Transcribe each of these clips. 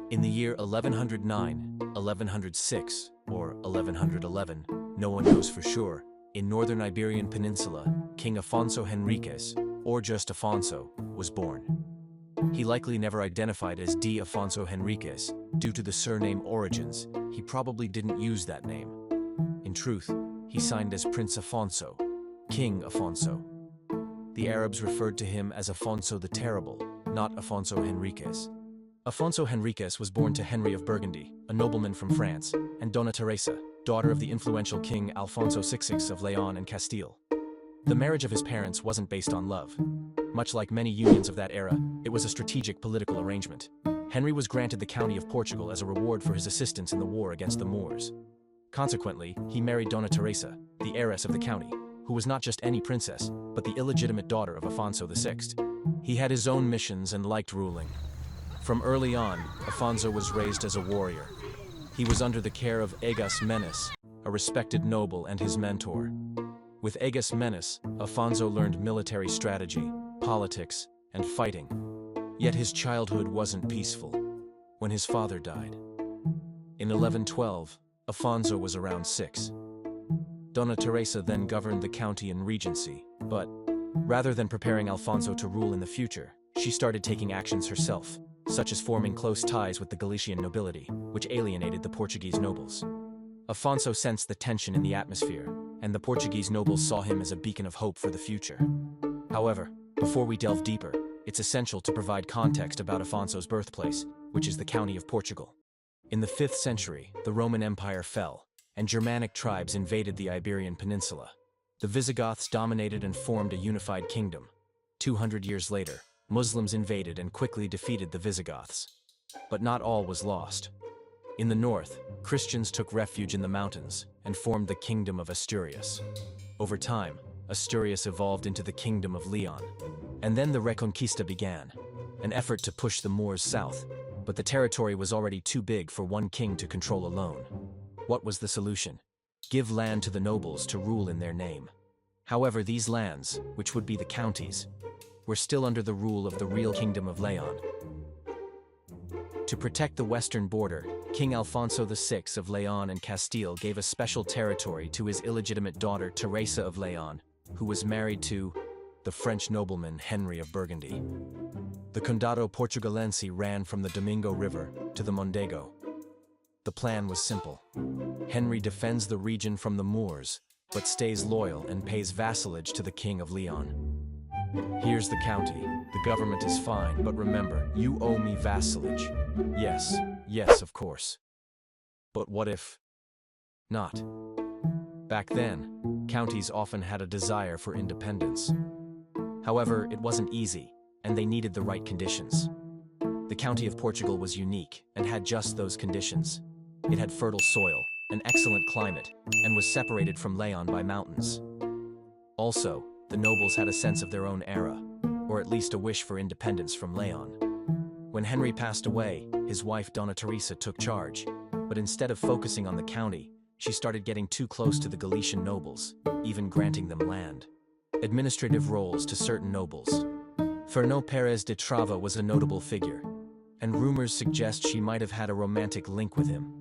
In the year 1109, 1106, or 1111, no one knows for sure, in northern Iberian Peninsula, King Afonso Henriques, or just Afonso, was born. He likely never identified as D. Afonso Henriques. Due to the surname origins, he probably didn't use that name. In truth, he signed as Prince Afonso, King Afonso. The Arabs referred to him as Afonso the Terrible, not Afonso Henriques. Afonso Henriques was born to Henry of Burgundy, a nobleman from France, and Dona Teresa, daughter of the influential King Alfonso VI of Leon and Castile. The marriage of his parents wasn't based on love. Much like many unions of that era, it was a strategic political arrangement. Henry was granted the county of Portugal as a reward for his assistance in the war against the Moors. Consequently, he married Dona Teresa, the heiress of the county, who was not just any princess, but the illegitimate daughter of Afonso VI. He had his own missions and liked ruling. From early on, Afonso was raised as a warrior. He was under the care of Egas Menes, a respected noble and his mentor. With Egas Menes, Afonso learned military strategy, politics, and fighting. Yet his childhood wasn't peaceful. When his father died in 1112, Afonso was around 6. Dona Teresa then governed the county and regency, but rather than preparing Alfonso to rule in the future, she started taking actions herself, such as forming close ties with the Galician nobility, which alienated the Portuguese nobles. Afonso sensed the tension in the atmosphere, and the Portuguese nobles saw him as a beacon of hope for the future. However, before we delve deeper, it's essential to provide context about Afonso's birthplace, which is the county of Portugal. In the 5th century, the Roman Empire fell, and Germanic tribes invaded the Iberian Peninsula. The Visigoths dominated and formed a unified kingdom. 200 years later, Muslims invaded and quickly defeated the Visigoths. But not all was lost. In the north, Christians took refuge in the mountains and formed the Kingdom of Asturias. Over time, Asturias evolved into the Kingdom of Leon. And then the Reconquista began, an effort to push the Moors south, but the territory was already too big for one king to control alone. What was the solution? Give land to the nobles to rule in their name. However, these lands, which would be the counties, were still under the rule of the real Kingdom of Leon. To protect the western border, King Alfonso VI of Leon and Castile gave a special territory to his illegitimate daughter Teresa of Leon, who was married to the French nobleman Henry of Burgundy. The Condado Portugalense ran from the Domingo River to the Mondego. The plan was simple. Henry defends the region from the Moors, but stays loyal and pays vassalage to the King of Leon. Here's the county. The government is fine, but remember, you owe me vassalage. Yes, of course. But what if not? Back then, counties often had a desire for independence. However, it wasn't easy, and they needed the right conditions. The county of Portugal was unique and had just those conditions. It had fertile soil, an excellent climate, and was separated from Leon by mountains. Also, the nobles had a sense of their own era, or at least a wish for independence from Leon. When Henry passed away, his wife Dona Teresa took charge, but instead of focusing on the county, she started getting too close to the Galician nobles, even granting them land. Administrative roles to certain nobles. Fernão Pérez de Trava was a notable figure, and rumors suggest she might have had a romantic link with him.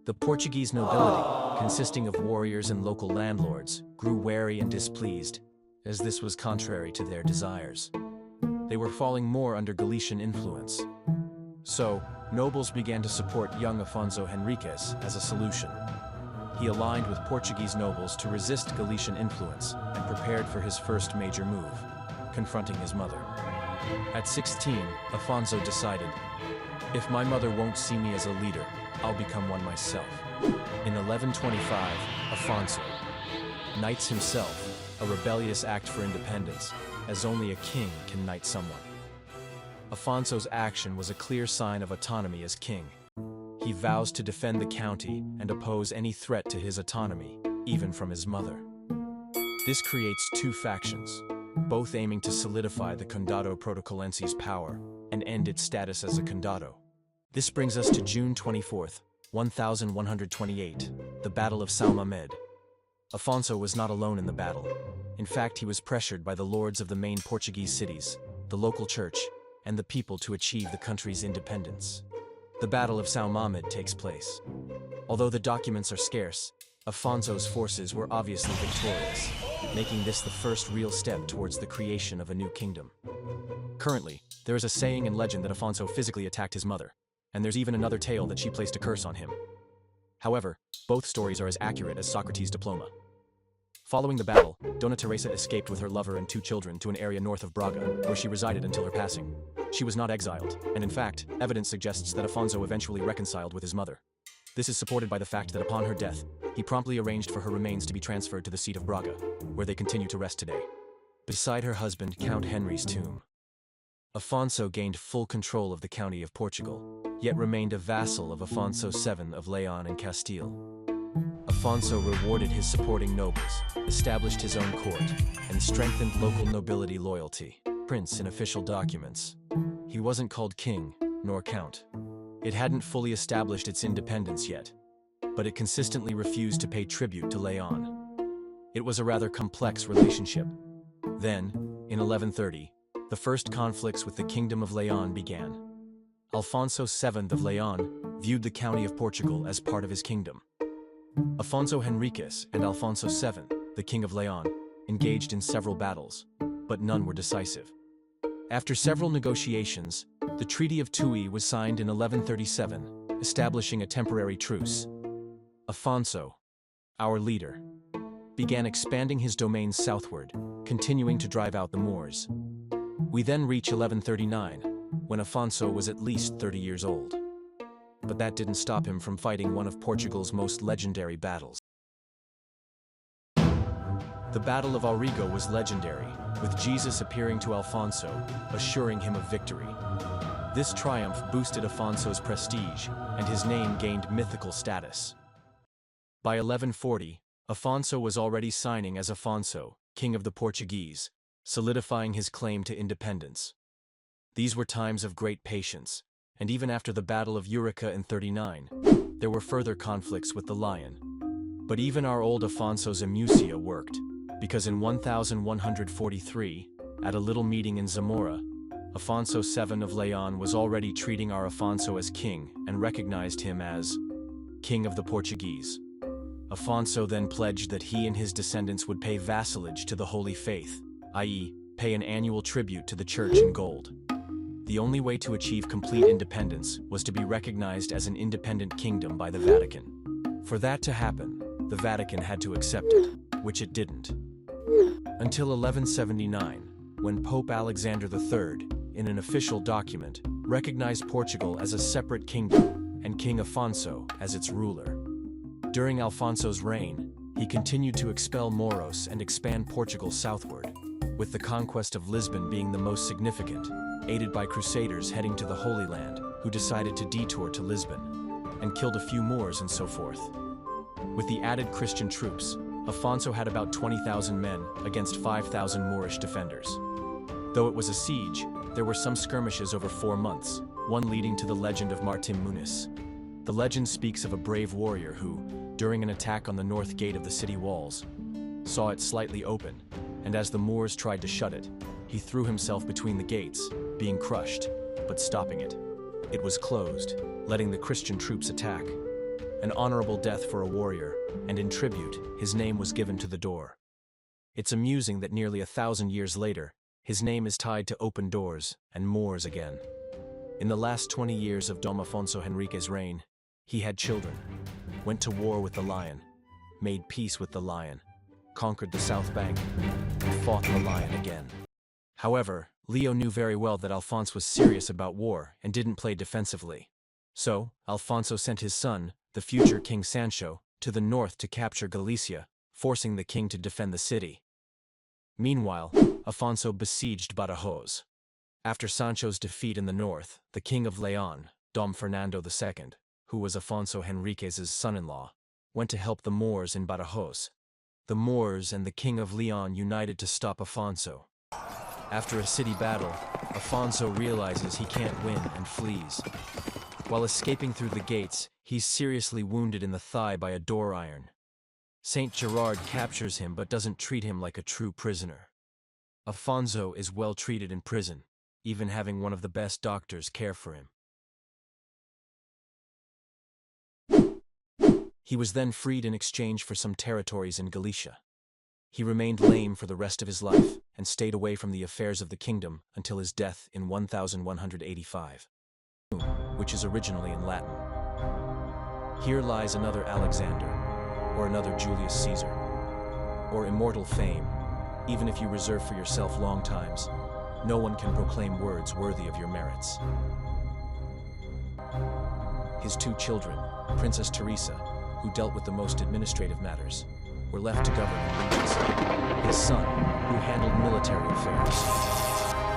The Portuguese nobility, consisting of warriors and local landlords, grew wary and displeased, as this was contrary to their desires. They were falling more under Galician influence. So, nobles began to support young Afonso Henriques as a solution. He aligned with Portuguese nobles to resist Galician influence and prepared for his first major move, confronting his mother. At 16, Afonso decided, if my mother won't see me as a leader, I'll become one myself. In 1125, Afonso knights himself, a rebellious act for independence, as only a king can knight someone. Afonso's action was a clear sign of autonomy as king. He vows to defend the county and oppose any threat to his autonomy, even from his mother. This creates two factions, both aiming to solidify the Condado Portugalense's power and end its status as a condado. This brings us to June 24th, 1128, the Battle of Salmamed. Afonso was not alone in the battle. In fact, he was pressured by the lords of the main Portuguese cities, the local church, and the people to achieve the country's independence. the Battle of São Mamede takes place. Although the documents are scarce, Afonso's forces were obviously victorious, making this the first real step towards the creation of a new kingdom. Currently, there is a saying and legend that Afonso physically attacked his mother, and there's even another tale that she placed a curse on him. However, both stories are as accurate as Socrates' diploma. Following the battle, Dona Teresa escaped with her lover and 2 children to an area north of Braga, where she resided until her passing. She was not exiled, and in fact, evidence suggests that Afonso eventually reconciled with his mother. This is supported by the fact that upon her death, he promptly arranged for her remains to be transferred to the seat of Braga, where they continue to rest today, beside her husband Count Henry's tomb. Afonso gained full control of the county of Portugal, yet remained a vassal of Afonso VII of Leon and Castile. Afonso rewarded his supporting nobles, established his own court, and strengthened local nobility loyalty. Prince in official documents. He wasn't called king, nor count. It hadn't fully established its independence yet, but it consistently refused to pay tribute to Leon. It was a rather complex relationship. Then, in 1130, the first conflicts with the Kingdom of Leon began. Alfonso VII of Leon viewed the county of Portugal as part of his kingdom. Afonso Henriques and Alfonso VII, the King of Leon, engaged in several battles, but none were decisive. After several negotiations, the Treaty of Tui was signed in 1137, establishing a temporary truce. Afonso, our leader, began expanding his domains southward, continuing to drive out the Moors. We then reach 1139, when Afonso was at least 30 years old. But that didn't stop him from fighting one of Portugal's most legendary battles. The Battle of Aurigo was legendary, with Jesus appearing to Alfonso, assuring him of victory. This triumph boosted Afonso's prestige, and his name gained mythical status. By 1140, Afonso was already signing as Afonso, King of the Portuguese, solidifying his claim to independence. These were times of great patience, and even after the Battle of Eurica in 39, there were further conflicts with the Lion. But even our old Afonso's amusia worked, because in 1143, at a little meeting in Zamora, Afonso VII of Leon was already treating our Afonso as king and recognized him as King of the Portuguese. Afonso then pledged that he and his descendants would pay vassalage to the Holy Faith, i.e., pay an annual tribute to the church in gold. The only way to achieve complete independence was to be recognized as an independent kingdom by the Vatican. For that to happen, the Vatican had to accept it, which it didn't. Until 1179, when Pope Alexander III, in an official document, recognized Portugal as a separate kingdom and King Afonso as its ruler. During Alfonso's reign, he continued to expel Moros and expand Portugal southward, with the conquest of Lisbon being the most significant, aided by crusaders heading to the Holy Land who decided to detour to Lisbon, and killed a few Moors and so forth. With the added Christian troops, Afonso had about 20,000 men against 5,000 Moorish defenders. Though it was a siege, there were some skirmishes over 4 months, one leading to the legend of Martin Muniz. The legend speaks of a brave warrior who, during an attack on the north gate of the city walls, saw it slightly open, and as the Moors tried to shut it, he threw himself between the gates, being crushed, but stopping it. It was closed, letting the Christian troops attack. An honorable death for a warrior, and in tribute, his name was given to the door. It's amusing that nearly 1,000 years later, his name is tied to open doors and Moors again. In the last 20 years of Dom Afonso Henriques' reign, he had children, went to war with the Lion, made peace with the Lion, conquered the South Bank, and fought the Lion again. However, Leo knew very well that Alfonso was serious about war and didn't play defensively. So, Alfonso sent his son, the future King Sancho, to the north to capture Galicia, forcing the king to defend the city. Meanwhile, Afonso besieged Badajoz. After Sancho's defeat in the north, the King of Leon, Dom Fernando II, who was Afonso Henriques' son-in-law, went to help the Moors in Badajoz. The Moors and the King of Leon united to stop Afonso. After a city battle, Afonso realizes he can't win and flees. While escaping through the gates, he's seriously wounded in the thigh by a door iron. Saint Gerard captures him but doesn't treat him like a true prisoner. Afonso is well treated in prison, even having one of the best doctors care for him. He was then freed in exchange for some territories in Galicia. He remained lame for the rest of his life and stayed away from the affairs of the kingdom until his death in 1185, which is originally in Latin. Here lies another Alexander, or another Julius Caesar, or immortal fame. Even if you reserve for yourself long times, no one can proclaim words worthy of your merits. His two children, Princess Teresa, who dealt with the most administrative matters, were left to govern in regency. His son, who handled military affairs.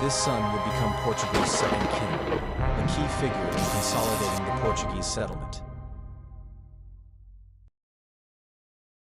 This son would become Portugal's second king, a key figure in consolidating the Portuguese settlement.